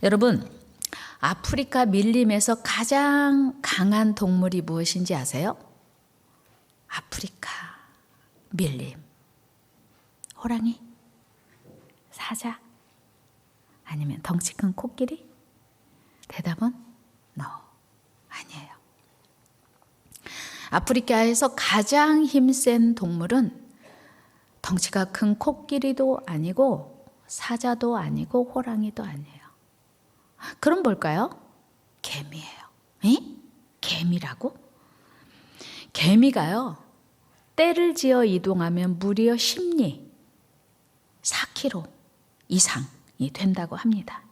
여러분, 아프리카 밀림에서 가장 강한 동물이 무엇인지 아세요? 아프리카 밀림. 호랑이? 사자? 아니면 덩치 큰 코끼리? 대답은 no, 아니에요. 아프리카에서 가장 힘센 동물은 덩치가 큰 코끼리도 아니고 사자도 아니고 호랑이도 아니에요. 그럼 뭘까요? 개미예요. 에? 개미라고? 개미가요, 떼를 지어 이동하면 무려 심리 4km 이상이 된다고 합니다.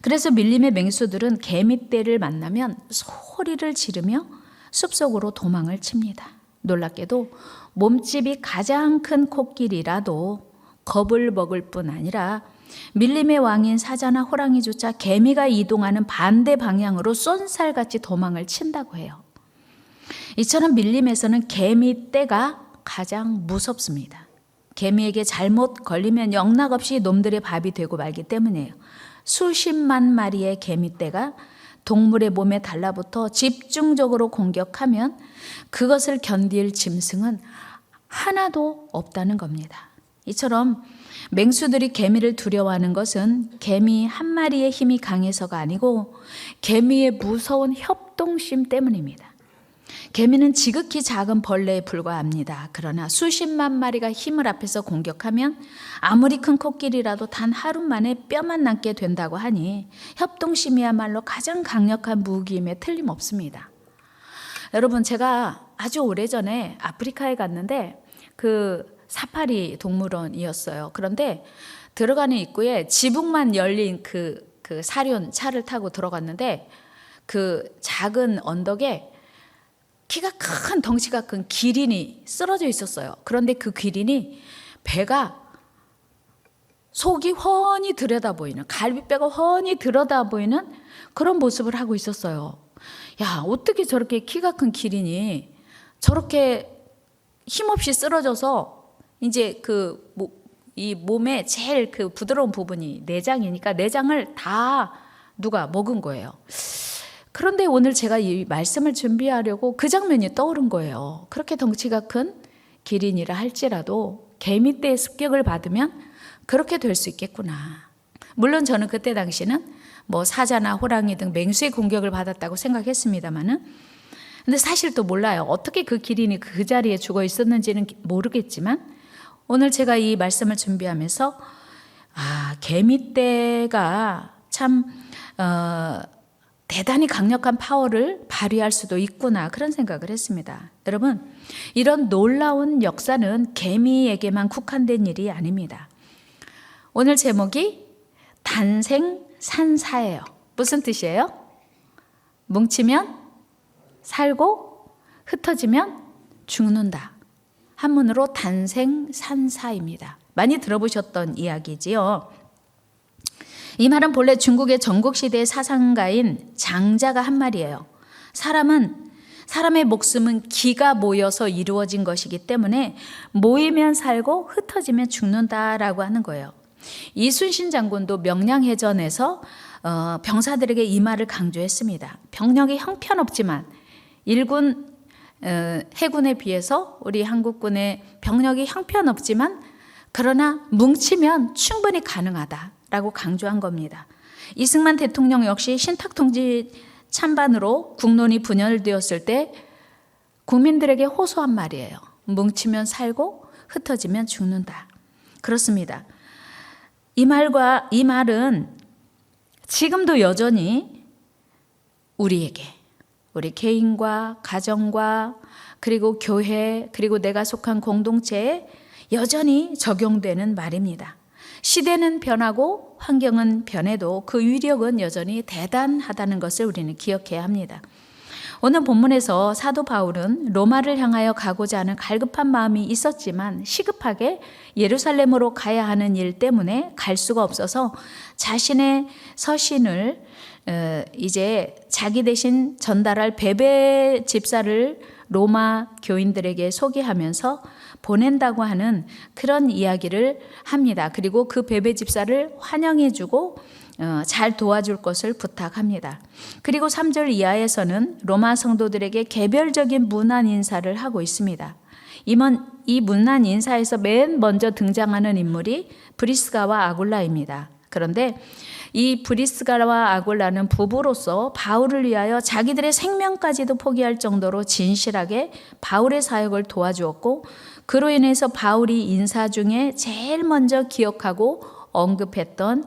그래서 밀림의 맹수들은 개미떼를 만나면 소리를 지르며 숲속으로 도망을 칩니다. 놀랍게도 몸집이 가장 큰 코끼리라도 겁을 먹을 뿐 아니라 밀림의 왕인 사자나 호랑이조차 개미가 이동하는 반대 방향으로 쏜살같이 도망을 친다고 해요. 이처럼 밀림에서는 개미떼가 가장 무섭습니다. 개미에게 잘못 걸리면 영락없이 놈들의 밥이 되고 말기 때문이에요. 수십만 마리의 개미떼가 동물의 몸에 달라붙어 집중적으로 공격하면 그것을 견딜 짐승은 하나도 없다는 겁니다. 이처럼 맹수들이 개미를 두려워하는 것은 개미 한 마리의 힘이 강해서가 아니고 개미의 무서운 협동심 때문입니다. 개미는 지극히 작은 벌레에 불과합니다. 그러나 수십만 마리가 힘을 합해서 공격하면 아무리 큰 코끼리라도 단 하루 만에 뼈만 남게 된다고 하니 협동심이야말로 가장 강력한 무기임에 틀림없습니다. 여러분, 제가 아주 오래전에 아프리카에 갔는데 그 사파리 동물원이었어요. 그런데 들어가는 입구에 지붕만 열린 그 사륜 차를 타고 들어갔는데 그 작은 언덕에 키가 큰 덩치가 큰 기린이 쓰러져 있었어요. 그런데 그 기린이 배가 속이 훤히 들여다보이는, 갈비뼈가 훤히 들여다보이는 그런 모습을 하고 있었어요. 야, 어떻게 저렇게 키가 큰 기린이 저렇게 힘없이 쓰러져서 이제 이 몸에 제일 그 부드러운 부분이 내장이니까 내장을 다 누가 먹은 거예요. 그런데 오늘 제가 이 말씀을 준비하려고 그 장면이 떠오른 거예요. 그렇게 덩치가 큰 기린이라 할지라도 개미떼의 습격을 받으면 그렇게 될 수 있겠구나. 물론 저는 그때 당시는 뭐 사자나 호랑이 등 맹수의 공격을 받았다고 생각했습니다만은, 근데 사실 또 몰라요. 어떻게 그 기린이 그 자리에 죽어 있었는지는 모르겠지만 오늘 제가 이 말씀을 준비하면서 개미떼가 참 대단히 강력한 파워를 발휘할 수도 있구나, 그런 생각을 했습니다. 여러분, 이런 놀라운 역사는 개미에게만 국한된 일이 아닙니다. 오늘 제목이 단생산사예요. 무슨 뜻이에요? 뭉치면 살고 흩어지면 죽는다. 한문으로 단생산사입니다. 많이 들어보셨던 이야기지요. 이 말은 본래 중국의 전국시대의 사상가인 장자가 한 말이에요. 사람의 목숨은 기가 모여서 이루어진 것이기 때문에 모이면 살고 흩어지면 죽는다라고 하는 거예요. 이순신 장군도 명량해전에서 병사들에게 이 말을 강조했습니다. 병력이 형편없지만 일군 해군에 비해서 우리 한국군의 병력이 형편없지만 그러나 뭉치면 충분히 가능하다라고 강조한 겁니다. 이승만 대통령 역시 신탁통지 찬반으로 국론이 분열되었을 때 국민들에게 호소한 말이에요. 뭉치면 살고 흩어지면 죽는다. 그렇습니다. 이 말은 지금도 여전히 우리에게, 우리 개인과 가정과 그리고 교회 그리고 내가 속한 공동체에 여전히 적용되는 말입니다. 시대는 변하고 환경은 변해도 그 위력은 여전히 대단하다는 것을 우리는 기억해야 합니다. 오늘 본문에서 사도 바울은 로마를 향하여 가고자 하는 갈급한 마음이 있었지만 시급하게 예루살렘으로 가야 하는 일 때문에 갈 수가 없어서 자신의 서신을 이제 자기 대신 전달할 베베 집사를 로마 교인들에게 소개하면서 보낸다고 하는 그런 이야기를 합니다. 그리고 그 베베 집사를 환영해주고 잘 도와줄 것을 부탁합니다. 그리고 3절 이하에서는 로마 성도들에게 개별적인 문안 인사를 하고 있습니다. 이 문안 인사에서 맨 먼저 등장하는 인물이 브리스가와 아굴라입니다. 그런데 이 브리스가와 아굴라는 부부로서 바울을 위하여 자기들의 생명까지도 포기할 정도로 진실하게 바울의 사역을 도와주었고, 그로 인해서 바울이 인사 중에 제일 먼저 기억하고 언급했던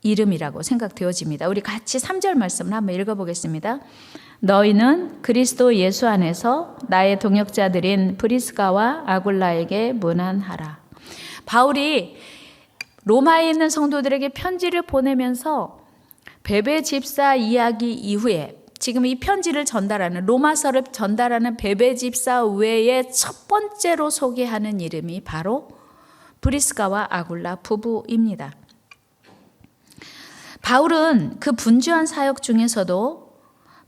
이름이라고 생각되어집니다. 우리 같이 3절 말씀을 한번 읽어보겠습니다. 너희는 그리스도 예수 안에서 나의 동역자들인 브리스가와 아굴라에게 문안하라. 바울이 로마에 있는 성도들에게 편지를 보내면서 베베 집사 이야기 이후에 지금 이 편지를 전달하는, 로마서를 전달하는 베베 집사 외에 첫 번째로 소개하는 이름이 바로 브리스가와 아굴라 부부입니다. 바울은 그 분주한 사역 중에서도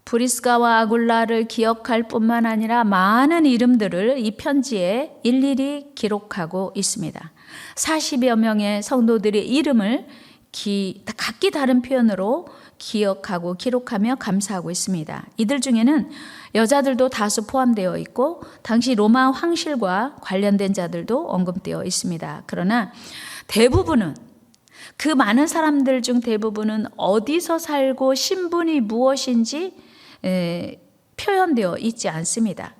브리스가와 아굴라를 기억할 뿐만 아니라 많은 이름들을 이 편지에 일일이 기록하고 있습니다. 40여 명의 성도들의 이름을 각기 다른 표현으로 기억하고 기록하며 감사하고 있습니다. 이들 중에는 여자들도 다수 포함되어 있고 당시 로마 황실과 관련된 자들도 언급되어 있습니다. 그러나 대부분은, 그 많은 사람들 중 대부분은 어디서 살고 신분이 무엇인지 표현되어 있지 않습니다.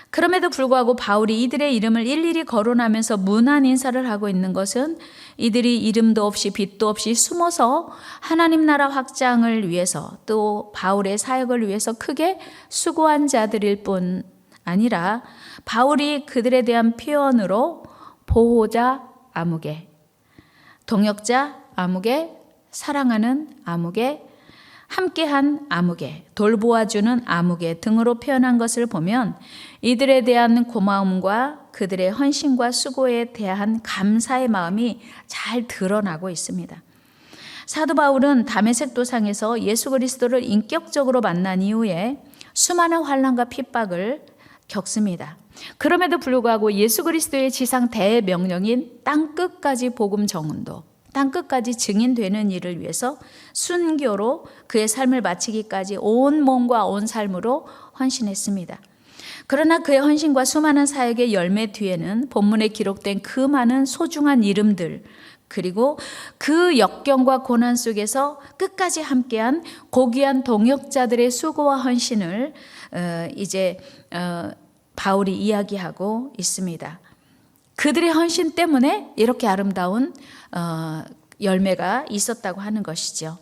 그럼에도 불구하고 바울이 이들의 이름을 일일이 거론하면서 문안 인사를 하고 있는 것은 이들이 이름도 없이 빛도 없이 숨어서 하나님 나라 확장을 위해서, 또 바울의 사역을 위해서 크게 수고한 자들일 뿐 아니라 바울이 그들에 대한 표현으로 보호자 아무개, 동역자 아무개, 사랑하는 아무개, 함께한 아무개, 돌보아주는 아무개 등으로 표현한 것을 보면 이들에 대한 고마움과 그들의 헌신과 수고에 대한 감사의 마음이 잘 드러나고 있습니다. 사도 바울은 다메섹 도상에서 예수 그리스도를 인격적으로 만난 이후에 수많은 환난과 핍박을 겪습니다. 그럼에도 불구하고 예수 그리스도의 지상 대명령인 땅끝까지 복음 전도, 땅끝까지 증인되는 일을 위해서 순교로 그의 삶을 마치기까지 온 몸과 온 삶으로 헌신했습니다. 그러나 그의 헌신과 수많은 사역의 열매 뒤에는 본문에 기록된 그 많은 소중한 이름들, 그리고 그 역경과 고난 속에서 끝까지 함께한 고귀한 동역자들의 수고와 헌신을 바울이 이야기하고 있습니다. 그들의 헌신 때문에 이렇게 아름다운 열매가 있었다고 하는 것이죠.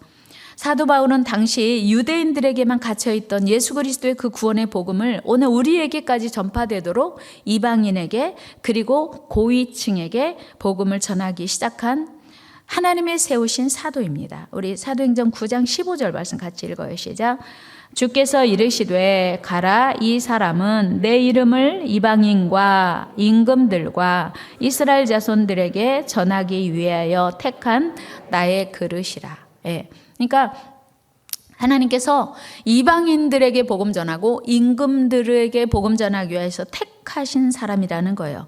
사도 바울은 당시 유대인들에게만 갇혀있던 예수 그리스도의 그 구원의 복음을 오늘 우리에게까지 전파되도록 이방인에게, 그리고 고위층에게 복음을 전하기 시작한 하나님의 세우신 사도입니다. 우리 사도행전 9장 15절 말씀 같이 읽어요. 시작. 주께서 이르시되 가라, 이 사람은 내 이름을 이방인과 임금들과 이스라엘 자손들에게 전하기 위하여 택한 나의 그릇이라. 그러니까 하나님께서 이방인들에게 복음 전하고 임금들에게 복음 전하기 위해서 택하신 사람이라는 거예요.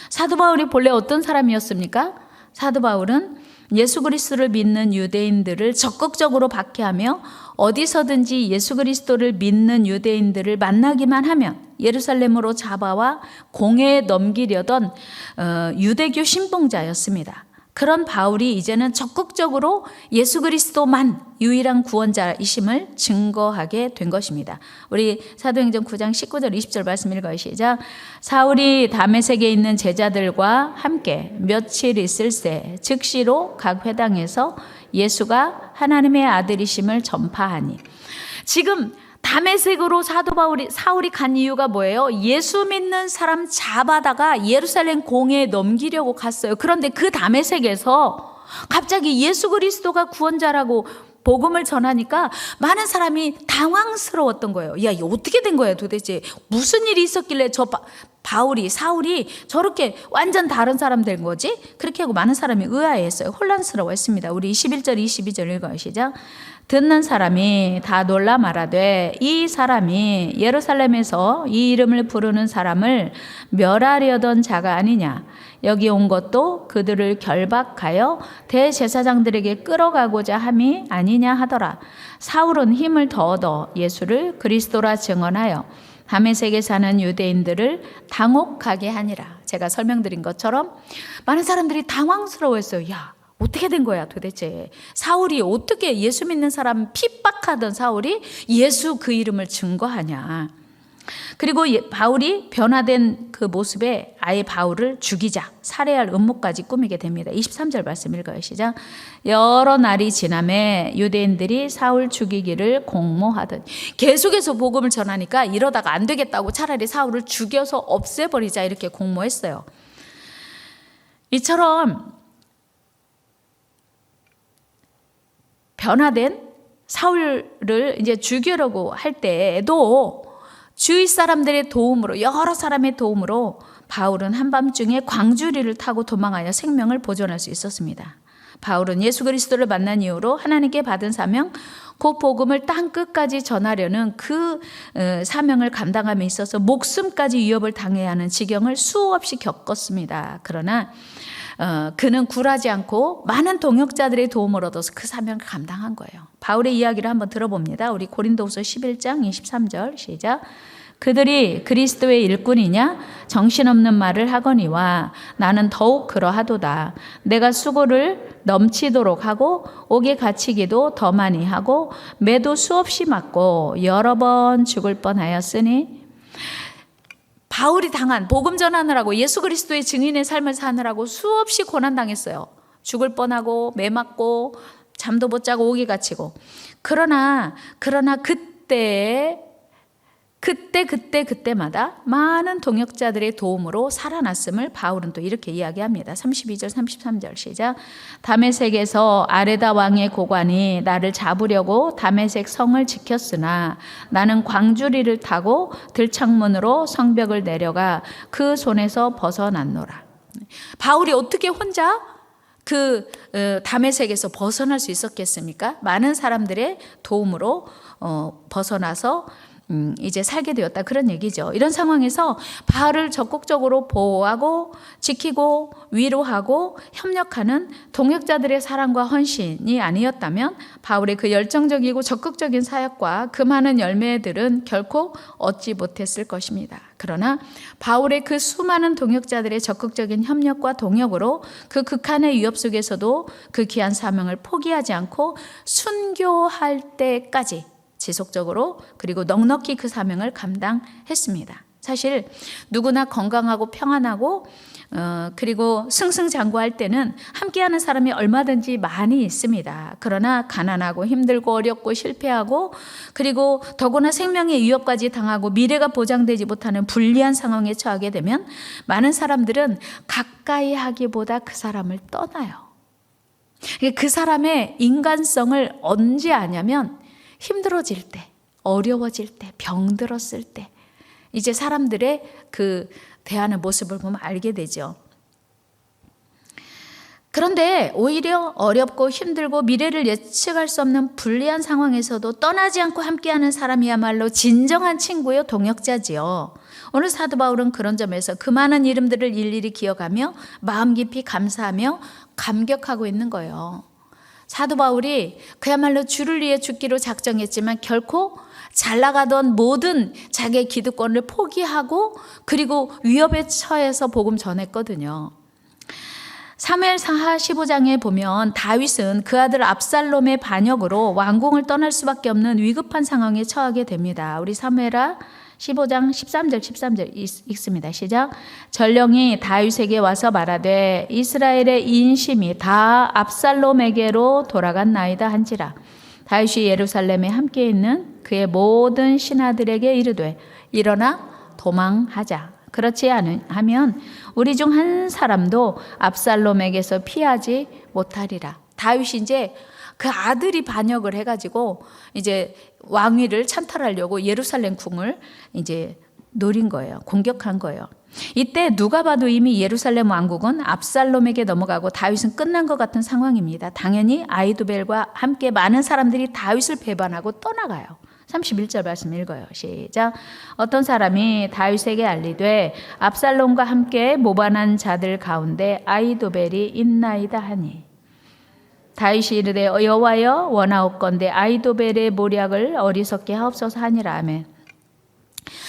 사도 바울이 본래 어떤 사람이었습니까? 사도 바울은 예수 그리스도를 믿는 유대인들을 적극적으로 박해하며 어디서든지 예수 그리스도를 믿는 유대인들을 만나기만 하면 예루살렘으로 잡아와 공회에 넘기려던 유대교 신봉자였습니다. 그런 바울이 이제는 적극적으로 예수 그리스도만 유일한 구원자이심을 증거하게 된 것입니다. 우리 사도행전 9장 19절 20절 말씀 읽어요. 시작. 사울이 다메섹에 있는 제자들과 함께 며칠 있을새 즉시로 각 회당에서 예수가 하나님의 아들이심을 전파하니. 지금 다메섹으로 사울이 간 이유가 뭐예요? 예수 믿는 사람 잡아다가 예루살렘 공회에 넘기려고 갔어요. 그런데 그 다메섹에서 갑자기 예수 그리스도가 구원자라고 복음을 전하니까 많은 사람이 당황스러웠던 거예요. 야, 이게 어떻게 된 거야 도대체? 무슨 일이 있었길래 사울이 저렇게 완전 다른 사람 된 거지? 그렇게 하고 많은 사람이 의아해했어요. 혼란스러워했습니다. 우리 21절 22절 읽어요. 시작. 듣는 사람이 다 놀라 말하되 이 사람이 예루살렘에서 이 이름을 부르는 사람을 멸하려던 자가 아니냐. 여기 온 것도 그들을 결박하여 대제사장들에게 끌어가고자 함이 아니냐 하더라. 사울은 힘을 더 얻어 예수를 그리스도라 증언하여 다메섹에 사는 유대인들을 당혹하게 하니라. 제가 설명드린 것처럼 많은 사람들이 당황스러워했어요. 야, 어떻게 된 거야 도대체. 사울이 어떻게, 예수 믿는 사람 핍박하던 사울이 예수 그 이름을 증거하냐. 그리고 바울이 변화된 그 모습에 아예 바울을 죽이자, 살해할 음모까지 꾸미게 됩니다. 23절 말씀 읽어요. 시작. 여러 날이 지나매 유대인들이 사울 죽이기를 공모하더니, 계속해서 복음을 전하니까 이러다가 안 되겠다고 차라리 사울을 죽여서 없애버리자 이렇게 공모했어요. 이처럼 변화된 사울을 이제 죽이려고 할 때에도 주위 사람들의 도움으로, 여러 사람의 도움으로 바울은 한밤중에 광주리를 타고 도망하여 생명을 보존할 수 있었습니다. 바울은 예수 그리스도를 만난 이후로 하나님께 받은 사명, 그 복음을 땅 끝까지 전하려는 그 사명을 감당함에 있어서 목숨까지 위협을 당해야 하는 지경을 수없이 겪었습니다. 그러나 그는 굴하지 않고 많은 동역자들의 도움을 얻어서 그 사명을 감당한 거예요. 바울의 이야기를 한번 들어봅니다. 우리 고린도후서 11장 23절 시작. 그들이 그리스도의 일꾼이냐 정신없는 말을 하거니와 나는 더욱 그러하도다. 내가 수고를 넘치도록 하고 옥에 갇히기도 더 많이 하고 매도 수없이 맞고 여러 번 죽을 뻔하였으니, 바울이 당한, 복음 전하느라고 예수 그리스도의 증인의 삶을 사느라고 수없이 고난당했어요. 죽을 뻔하고 매 맞고 잠도 못 자고 옥에 갇히고. 그러나 그때마다 많은 동역자들의 도움으로 살아났음을 바울은 또 이렇게 이야기합니다. 32절 33절 시작. 다메섹에서 아레다 왕의 고관이 나를 잡으려고 다메섹 성을 지켰으나 나는 광주리를 타고 들창문으로 성벽을 내려가 그 손에서 벗어났노라. 바울이 어떻게 혼자 그 다메섹에서 벗어날 수 있었겠습니까? 많은 사람들의 도움으로 벗어나서 이제 살게 되었다, 그런 얘기죠. 이런 상황에서 바울을 적극적으로 보호하고 지키고 위로하고 협력하는 동역자들의 사랑과 헌신이 아니었다면 바울의 그 열정적이고 적극적인 사역과 그 많은 열매들은 결코 얻지 못했을 것입니다. 그러나 바울의 그 수많은 동역자들의 적극적인 협력과 동역으로 그 극한의 위협 속에서도 그 귀한 사명을 포기하지 않고 순교할 때까지 지속적으로 그리고 넉넉히 그 사명을 감당했습니다. 사실 누구나 건강하고 평안하고 그리고 승승장구할 때는 함께하는 사람이 얼마든지 많이 있습니다. 그러나 가난하고 힘들고 어렵고 실패하고 그리고 더구나 생명의 위협까지 당하고 미래가 보장되지 못하는 불리한 상황에 처하게 되면 많은 사람들은 가까이 하기보다 그 사람을 떠나요. 그 사람의 인간성을 언제 아냐면 힘들어질 때, 어려워질 때, 병들었을 때 이제 사람들의 그 대하는 모습을 보면 알게 되죠. 그런데 오히려 어렵고 힘들고 미래를 예측할 수 없는 불리한 상황에서도 떠나지 않고 함께하는 사람이야말로 진정한 친구요 동역자지요. 오늘 사도 바울은 그런 점에서 그 많은 이름들을 일일이 기억하며 마음 깊이 감사하며 감격하고 있는 거예요. 사도 바울이 그야말로 주를 위해 죽기로 작정했지만 결코 잘 나가던 모든 자기의 기득권을 포기하고 그리고 위협에 처해서 복음 전했거든요. 사무엘상 15장에 보면 다윗은 그 아들 압살롬의 반역으로 왕궁을 떠날 수밖에 없는 위급한 상황에 처하게 됩니다. 우리 사무엘하 15장 13절 읽습니다. 시작. 전령이 다윗에게 와서 말하되 이스라엘의 인심이 다 압살롬에게로 돌아갔나이다 한지라. 다윗이 예루살렘에 함께 있는 그의 모든 신하들에게 이르되 일어나 도망하자. 그렇지 않으면 우리 중 한 사람도 압살롬에게서 피하지 못하리라. 다윗이 이제 그 아들이 반역을 해가지고 이제 왕위를 찬탈하려고 예루살렘 궁을 이제 노린 거예요. 공격한 거예요. 이때 누가 봐도 이미 예루살렘 왕국은 압살롬에게 넘어가고 다윗은 끝난 것 같은 상황입니다. 당연히 아히도벨과 함께 많은 사람들이 다윗을 배반하고 떠나가요. 31절 말씀 읽어요. 시작. 어떤 사람이 다윗에게 알리되 압살롬과 함께 모반한 자들 가운데 아히도벨이 있나이다 하니 다윗이 이르되 여호와여 원하옵건대 아히도벨의 모략을 어리석게 하옵소서 하니라. 아멘.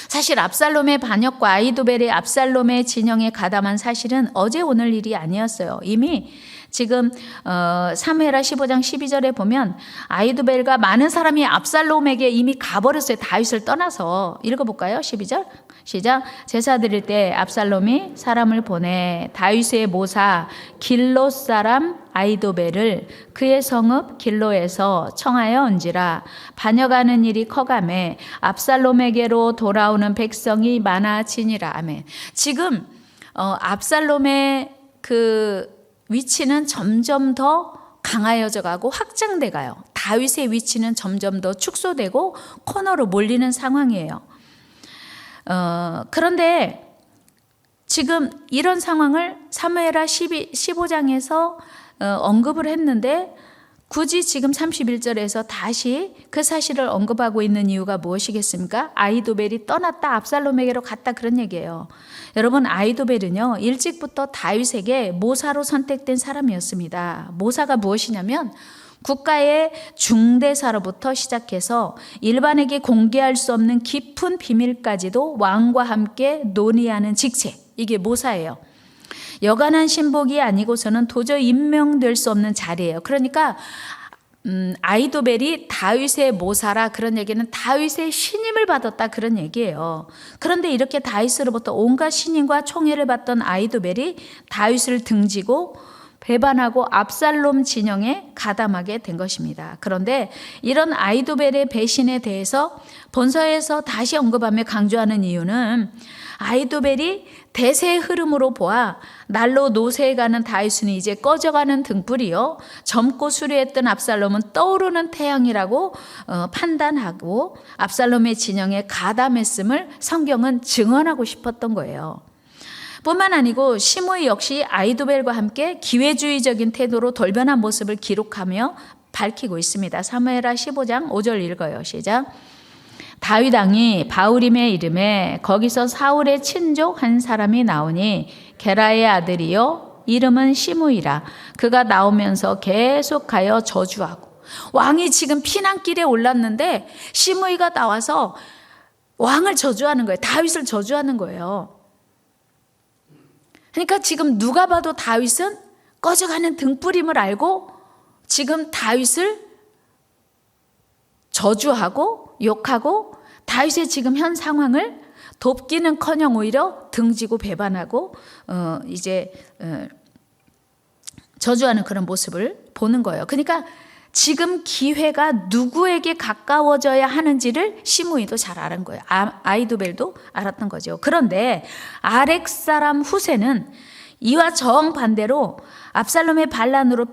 사실 압살롬의 반역과 아히도벨의 압살롬의 진영에 가담한 사실은 어제 오늘 일이 아니었어요. 이미 지금 사무엘하 15장 12절에 보면 아히도벨과 많은 사람이 압살롬에게 이미 가버렸어요. 다윗을 떠나서. 읽어볼까요? 12절 시작. 제사 드릴 때 압살롬이 사람을 보내 다윗의 모사 길롯 사람 아히도벨을 그의 성읍 길로에서 청하여 온지라. 반역하는 일이 커가매 압살롬에게로 돌아오는 백성이 많아지니라. 아멘. 지금 압살롬의 그 위치는 점점 더 강하여져 가고 확장돼 가요. 다윗의 위치는 점점 더 축소되고 코너로 몰리는 상황이에요. 그런데 지금 이런 상황을 사무엘하 15장에서 언급을 했는데 굳이 지금 31절에서 다시 그 사실을 언급하고 있는 이유가 무엇이겠습니까? 아히도벨이 떠났다, 압살롬에게로 갔다, 그런 얘기예요. 여러분, 아히도벨은요 일찍부터 다윗에게 모사로 선택된 사람이었습니다. 모사가 무엇이냐면 국가의 중대사로부터 시작해서 일반에게 공개할 수 없는 깊은 비밀까지도 왕과 함께 논의하는 직책, 이게 모사예요. 여간한 신복이 아니고서는 도저히 임명될 수 없는 자리예요. 그러니까 아히도벨이 다윗의 모사라, 그런 얘기는 다윗의 신임을 받았다, 그런 얘기예요. 그런데 이렇게 다윗으로부터 온갖 신임과 총애를 받던 아히도벨이 다윗을 등지고 배반하고 압살롬 진영에 가담하게 된 것입니다. 그런데 이런 아히도벨의 배신에 대해서 본서에서 다시 언급하며 강조하는 이유는 아히도벨이 대세의 흐름으로 보아 날로 노쇠해 가는 다윗은 이제 꺼져가는 등불이요 젊고 수려했던 압살롬은 떠오르는 태양이라고 판단하고 압살롬의 진영에 가담했음을 성경은 증언하고 싶었던 거예요. 뿐만 아니고 시므이 역시 아히도벨과 함께 기회주의적인 태도로 돌변한 모습을 기록하며 밝히고 있습니다. 사무엘하 15장 5절 읽어요. 시작. 다윗 왕이 바후림에 이름에 거기서 사울의 친족 한 사람이 나오니 게라의 아들이요 이름은 시므이라. 그가 나오면서 계속하여 저주하고, 왕이 지금 피난길에 올랐는데 시므이가 나와서 왕을 저주하는 거예요. 다윗을 저주하는 거예요. 그러니까 지금 누가 봐도 다윗은 꺼져가는 등불임을 알고 지금 다윗을 저주하고 욕하고 다윗의 지금 현 상황을 돕기는커녕 오히려 등지고 배반하고 저주하는 그런 모습을 보는 거예요. 그러니까 지금 기회가 누구에게 가까워져야 하는지를 시므이도 잘 아는 거예요. 아히도벨도 알았던 거죠. 그런데 아렉 사람 후세는 이와 정반대로 압살롬의 반란으로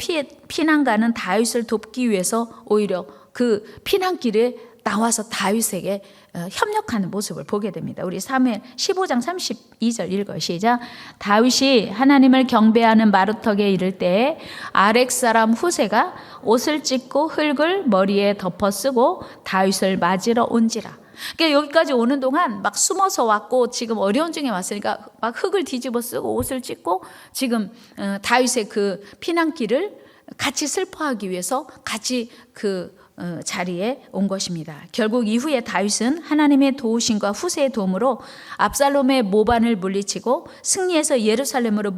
피난 가는 다윗을 돕기 위해서 오히려 그 피난길에 나와서 다윗에게 협력하는 모습을 보게 됩니다. 우리 사무엘 15장 32절 읽어요. 시작. 다윗이 하나님을 경배하는 마루턱에 이를 때에 아렉 사람 후세가 옷을 찢고 흙을 머리에 덮어 쓰고 다윗을 맞으러 온지라. 그러니까 여기까지 오는 동안 막 숨어서 왔고 지금 어려운 중에 왔으니까 막 흙을 뒤집어 쓰고 옷을 찢고 지금 다윗의 그 피난길을 같이 슬퍼하기 위해서 같이 그 자리에 온 것입니다. 결국 이후에 다윗은 하나님의 도우심과 후세의 도움으로 압살롬의 모반을 물리치고 승리해서 예루살렘으로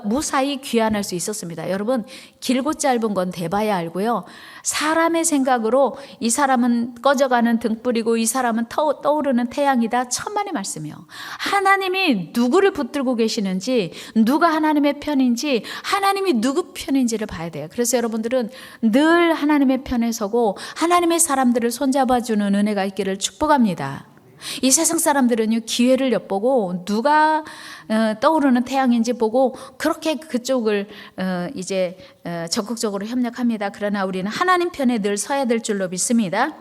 무사히 귀환할 수 있었습니다. 여러분, 길고 짧은 건 대봐야 알고요. 사람의 생각으로 이 사람은 꺼져가는 등불이고 이 사람은 떠오르는 태양이다, 천만의 말씀이요. 하나님이 누구를 붙들고 계시는지, 누가 하나님의 편인지, 하나님이 누구 편인지를 봐야 돼요. 그래서 여러분들은 늘 하나님의 편에 서고 하나님의 사람들을 손잡아주는 은혜가 있기를 축복합니다. 이 세상 사람들은요, 기회를 엿보고 누가 떠오르는 태양인지 보고 그렇게 그쪽을 적극적으로 협력합니다. 그러나 우리는 하나님 편에 늘 서야 될 줄로 믿습니다.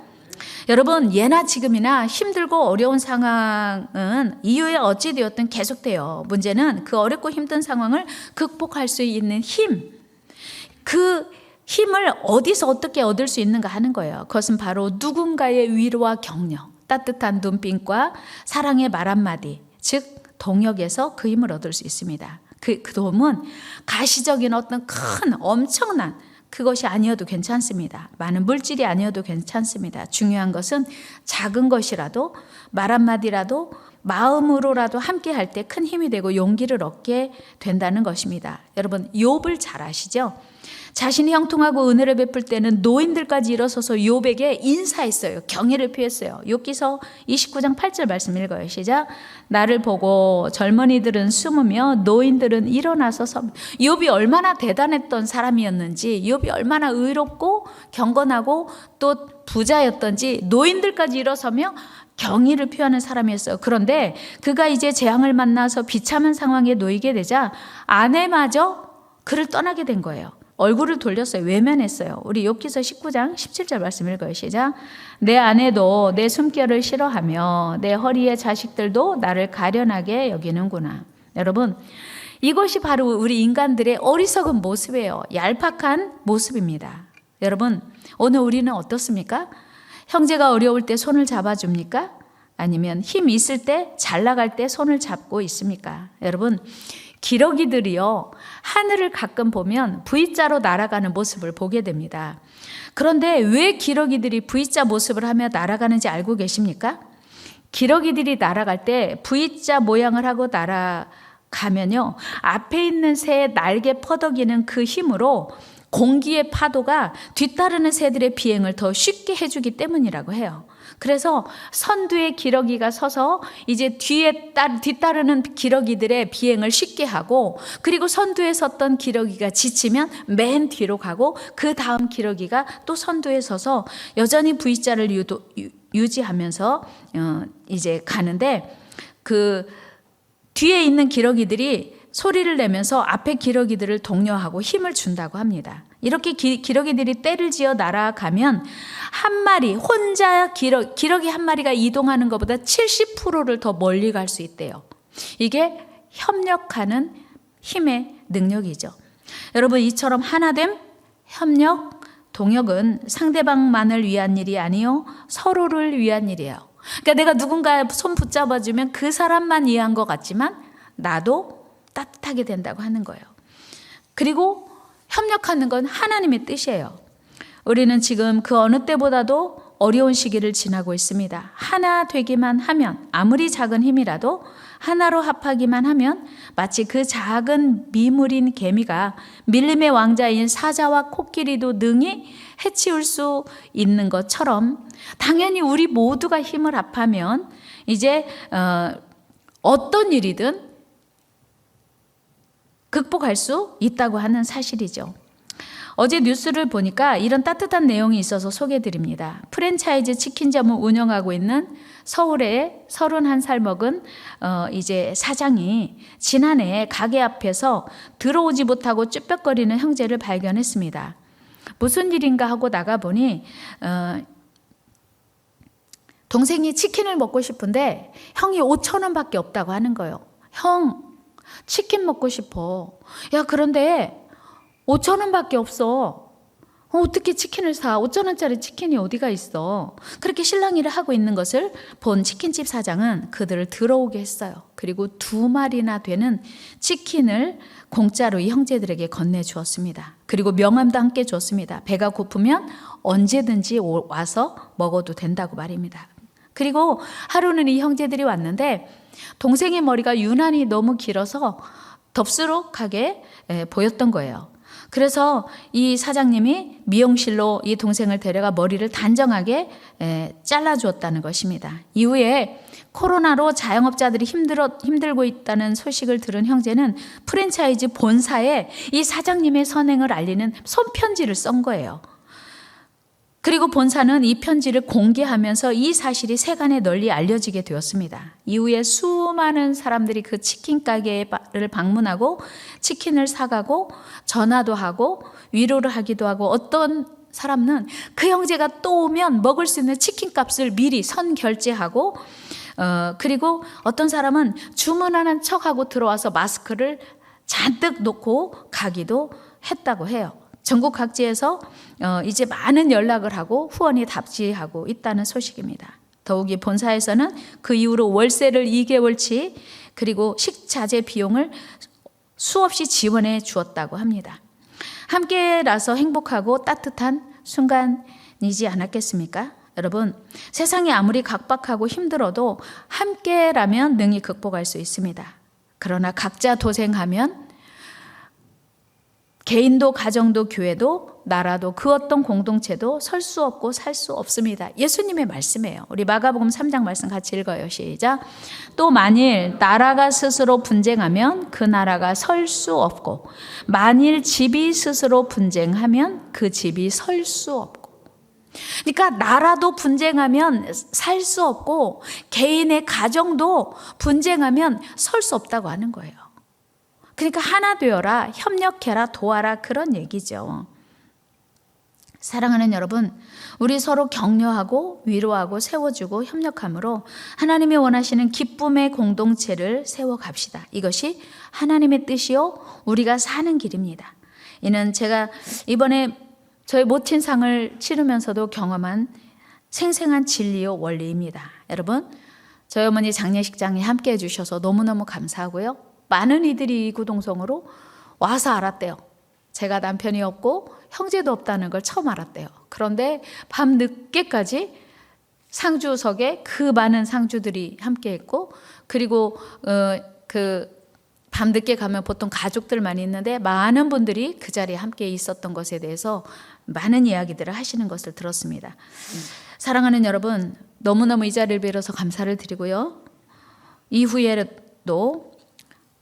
여러분, 예나 지금이나 힘들고 어려운 상황은 이후에 어찌 되었든 계속돼요. 문제는 그 어렵고 힘든 상황을 극복할 수 있는 힘, 그 힘을 어디서 어떻게 얻을 수 있는가 하는 거예요. 그것은 바로 누군가의 위로와 격려, 따뜻한 눈빛과 사랑의 말 한마디, 즉 동역에서 그 힘을 얻을 수 있습니다. 그 도움은 가시적인 어떤 큰 엄청난 그것이 아니어도 괜찮습니다. 많은 물질이 아니어도 괜찮습니다. 중요한 것은 작은 것이라도 말 한마디라도 마음으로라도 함께 할 때 큰 힘이 되고 용기를 얻게 된다는 것입니다. 여러분, 욥을 잘 아시죠? 자신이 형통하고 은혜를 베풀 때는 노인들까지 일어서서 욥에게 인사했어요. 경의를 표했어요. 욥기서 29장 8절 말씀 읽어요. 시작. 나를 보고 젊은이들은 숨으며 노인들은 일어나서 욥이 얼마나 대단했던 사람이었는지, 욥이 얼마나 의롭고 경건하고 또 부자였던지 노인들까지 일어서며 경의를 표하는 사람이었어요. 그런데 그가 이제 재앙을 만나서 비참한 상황에 놓이게 되자 아내마저 그를 떠나게 된 거예요. 얼굴을 돌렸어요. 외면했어요. 우리 욥기서 19장 17절 말씀 읽어요. 시작. 내 아내도 내 숨결을 싫어하며 내 허리의 자식들도 나를 가련하게 여기는구나. 여러분, 이것이 바로 우리 인간들의 어리석은 모습이에요. 얄팍한 모습입니다. 여러분, 오늘 우리는 어떻습니까? 형제가 어려울 때 손을 잡아줍니까? 아니면 힘 있을 때, 잘 나갈 때 손을 잡고 있습니까? 여러분, 기러기들이요, 하늘을 가끔 보면 V자로 날아가는 모습을 보게 됩니다. 그런데 왜 기러기들이 V자 모습을 하며 날아가는지 알고 계십니까? 기러기들이 날아갈 때 V자 모양을 하고 날아가면요, 앞에 있는 새의 날개 퍼덕이는 그 힘으로 공기의 파도가 뒤따르는 새들의 비행을 더 쉽게 해주기 때문이라고 해요. 그래서 선두에 기러기가 서서 이제 뒤따르는 기러기들의 비행을 쉽게 하고, 그리고 선두에 섰던 기러기가 지치면 맨 뒤로 가고, 그 다음 기러기가 또 선두에 서서 여전히 V자를 유지하면서 이제 가는데, 그 뒤에 있는 기러기들이 소리를 내면서 앞에 기러기들을 독려하고 힘을 준다고 합니다. 이렇게 기러기들이 떼를 지어 날아가면 한 마리, 혼자 기러기 한 마리가 이동하는 것보다 70%를 더 멀리 갈 수 있대요. 이게 협력하는 힘의 능력이죠. 여러분, 이처럼 하나됨, 협력, 동역은 상대방만을 위한 일이 아니요, 서로를 위한 일이에요. 그러니까 내가 누군가 손 붙잡아주면 그 사람만 이해한 것 같지만 나도 따뜻하게 된다고 하는 거예요. 그리고 협력하는 건 하나님의 뜻이에요. 우리는 지금 그 어느 때보다도 어려운 시기를 지나고 있습니다. 하나 되기만 하면, 아무리 작은 힘이라도 하나로 합하기만 하면 마치 그 작은 미물인 개미가 밀림의 왕자인 사자와 코끼리도 능히 해치울 수 있는 것처럼, 당연히 우리 모두가 힘을 합하면 이제 어떤 일이든 극복할 수 있다고 하는 사실이죠. 어제 뉴스를 보니까 이런 따뜻한 내용이 있어서 소개해드립니다. 프랜차이즈 치킨점을 운영하고 있는 서울의 31살 먹은 이제 사장이 지난해 가게 앞에서 들어오지 못하고 쭈뼛거리는 형제를 발견했습니다. 무슨 일인가 하고 나가보니 동생이 치킨을 먹고 싶은데 형이 5,000원밖에 없다고 하는 거예요. 형, 치킨 먹고 싶어. 야, 그런데 5,000원밖에 없어. 어떻게 치킨을 사? 5,000원짜리 치킨이 어디가 있어? 그렇게 실랑이를 하고 있는 것을 본 치킨집 사장은 그들을 들어오게 했어요. 그리고 2마리나 되는 치킨을 공짜로 이 형제들에게 건네주었습니다. 그리고 명함도 함께 줬습니다. 배가 고프면 언제든지 와서 먹어도 된다고 말입니다. 그리고 하루는 이 형제들이 왔는데 동생의 머리가 유난히 너무 길어서 덥수룩하게 보였던 거예요. 그래서 이 사장님이 미용실로 이 동생을 데려가 머리를 단정하게 잘라주었다는 것입니다. 이후에 코로나로 자영업자들이 힘들고 있다는 소식을 들은 형제는 프랜차이즈 본사에 이 사장님의 선행을 알리는 손편지를 쓴 거예요. 그리고 본사는 이 편지를 공개하면서 이 사실이 세간에 널리 알려지게 되었습니다. 이후에 수많은 사람들이 그 치킨 가게를 방문하고 치킨을 사가고 전화도 하고 위로를 하기도 하고, 어떤 사람은 그 형제가 또 오면 먹을 수 있는 치킨 값을 미리 선결제하고, 그리고 어떤 사람은 주문하는 척하고 들어와서 마스크를 잔뜩 놓고 가기도 했다고 해요. 전국 각지에서 이제 많은 연락을 하고 후원이 답지하고 있다는 소식입니다. 더욱이 본사에서는 그 이후로 월세를 2개월치 그리고 식자재 비용을 수없이 지원해 주었다고 합니다. 함께라서 행복하고 따뜻한 순간이지 않았겠습니까? 여러분, 세상이 아무리 각박하고 힘들어도 함께라면 능히 극복할 수 있습니다. 그러나 각자 도생하면 개인도 가정도 교회도 나라도 그 어떤 공동체도 설 수 없고 살 수 없습니다. 예수님의 말씀이에요. 우리 마가복음 3장 말씀 같이 읽어요. 시작. 또 만일 나라가 스스로 분쟁하면 그 나라가 설 수 없고 만일 집이 스스로 분쟁하면 그 집이 설 수 없고. 그러니까 나라도 분쟁하면 살 수 없고 개인의 가정도 분쟁하면 설 수 없다고 하는 거예요. 그러니까 하나 되어라, 협력해라, 도와라 그런 얘기죠. 사랑하는 여러분, 우리 서로 격려하고 위로하고 세워주고 협력함으로 하나님이 원하시는 기쁨의 공동체를 세워갑시다. 이것이 하나님의 뜻이요 우리가 사는 길입니다. 이는 제가 이번에 저의 모친상을 치르면서도 경험한 생생한 진리요 원리입니다. 여러분, 저희 어머니 장례식장에 함께해 주셔서 너무너무 감사하고요. 많은 이들이 이구동성으로 와서 알았대요. 제가 남편이 없고 형제도 없다는 걸 처음 알았대요. 그런데 밤 늦게까지 상주석에 그 많은 상주들이 함께했고, 그리고 밤 늦게 가면 보통 가족들만 있는데 많은 분들이 그 자리에 함께 있었던 것에 대해서 많은 이야기들을 하시는 것을 들었습니다. 사랑하는 여러분, 너무너무 이 자리를 빌어서 감사를 드리고요. 이후에도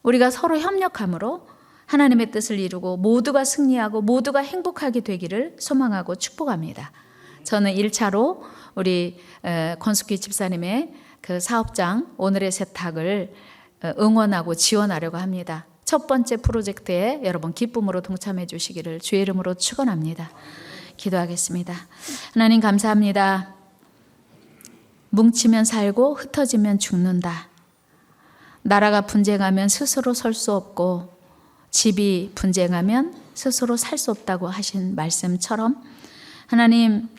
우리가 서로 협력함으로 하나님의 뜻을 이루고 모두가 승리하고 모두가 행복하게 되기를 소망하고 축복합니다. 저는 1차로 우리 권숙희 집사님의 그 사업장 오늘의 세탁을 응원하고 지원하려고 합니다. 첫 번째 프로젝트에 여러분 기쁨으로 동참해 주시기를 주의 이름으로 축원합니다. 기도하겠습니다. 하나님 감사합니다. 뭉치면 살고 흩어지면 죽는다. 나라가 분쟁하면 스스로 설 수 없고 집이 분쟁하면 스스로 살 수 없다고 하신 말씀처럼 하나님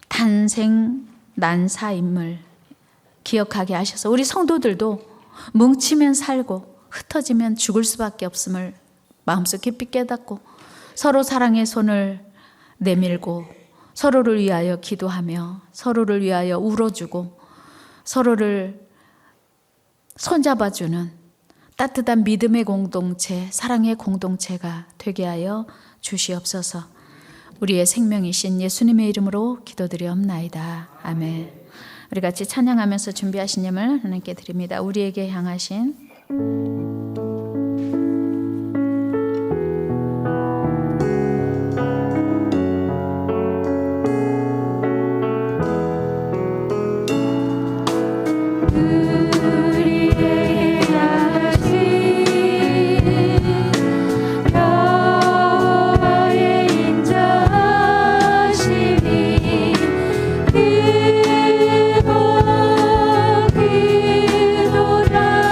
탄생 난사 인물 기억하게 하셔서 우리 성도들도 뭉치면 살고 흩어지면 죽을 수밖에 없음을 마음속 깊이 깨닫고 서로 사랑의 손을 내밀고 서로를 위하여 기도하며 서로를 위하여 울어주고 서로를 손잡아주는 따뜻한 믿음의 공동체, 사랑의 공동체가 되게 하여 주시옵소서. 우리의 생명이신 예수님의 이름으로 기도드리옵나이다. 아멘. 우리 같이 찬양하면서 준비하신 예물 하나님께 드립니다. 우리에게 향하신 기도라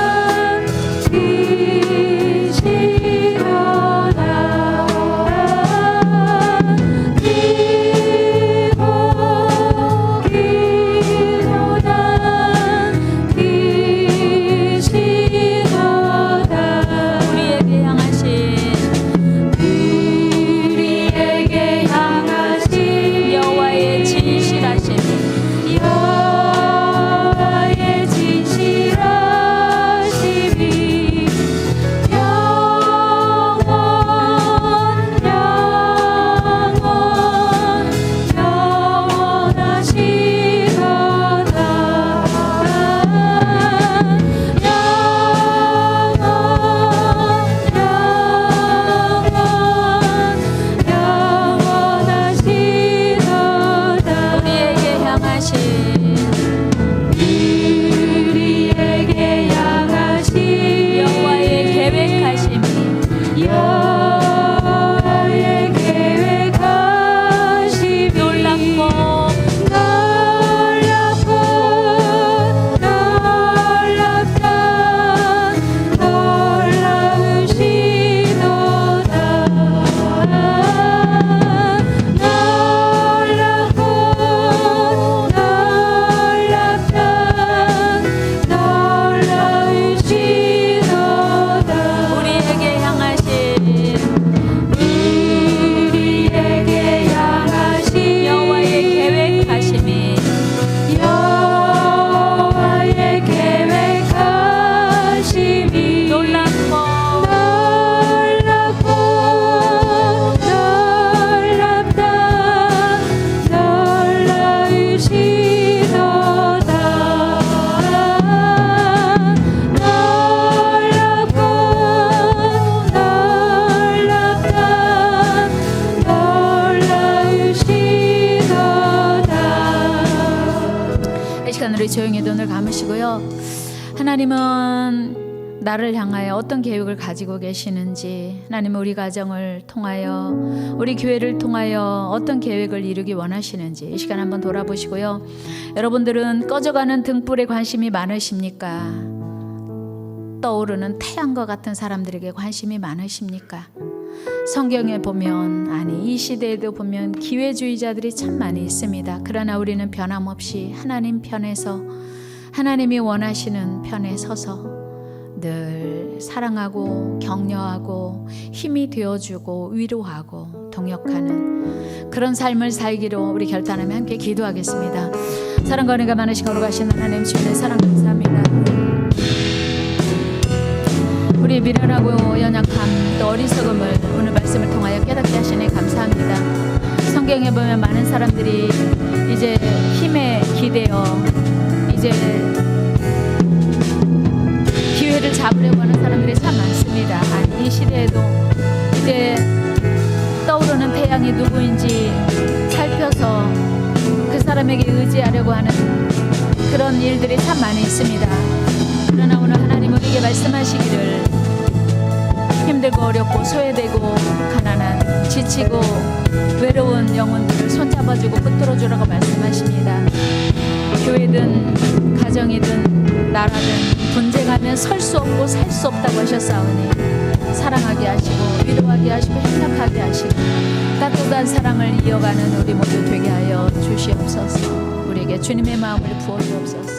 우리 조용히 눈을 감으시고요. 하나님은 나를 향하여 어떤 계획을 가지고 계시는지, 하나님은 우리 가정을 통하여, 우리 교회를 통하여 어떤 계획을 이루기 원하시는지 이 시간 한번 돌아보시고요. 여러분들은 꺼져가는 등불에 관심이 많으십니까? 떠오르는 태양과 같은 사람들에게 관심이 많으십니까? 성경에 보면, 아니 이 시대에도 보면 기회주의자들이 참 많이 있습니다. 그러나 우리는 변함없이 하나님 편에서, 하나님이 원하시는 편에 서서 늘 사랑하고 격려하고 힘이 되어주고 위로하고 동역하는 그런 삶을 살기로 우리 결단하며 함께 기도하겠습니다. 사랑과 은혜가 많으신 거룩하신 하나님, 주님의 사랑 감사합니다. 우리 미련하고 연약함 또 어리석음을 오늘 말씀을 통하여 깨닫게 하시니 감사합니다. 성경에 보면 많은 사람들이 이제 힘에 기대어 이제 기회를 잡으려고 하는 사람들이 참 많습니다. 아니 이 시대에도 이제 떠오르는 태양이 누구인지 살펴서 그 사람에게 의지하려고 하는 그런 일들이 참 많이 있습니다. 그러나 오늘 하나님 우리에게 말씀하시기를, 힘들고 어렵고 소외되고 가난한 지치고 외로운 영혼들을 손잡아주고 붙들어주라고 말씀하십니다. 교회든 가정이든 나라든 분쟁하면 설 수 없고 살 수 없다고 하셨사오니 사랑하게 하시고 위로하게 하시고 협력하게 하시고 따뜻한 사랑을 이어가는 우리 모두 되게 하여 주시옵소서. 우리에게 주님의 마음을 부어주옵소서.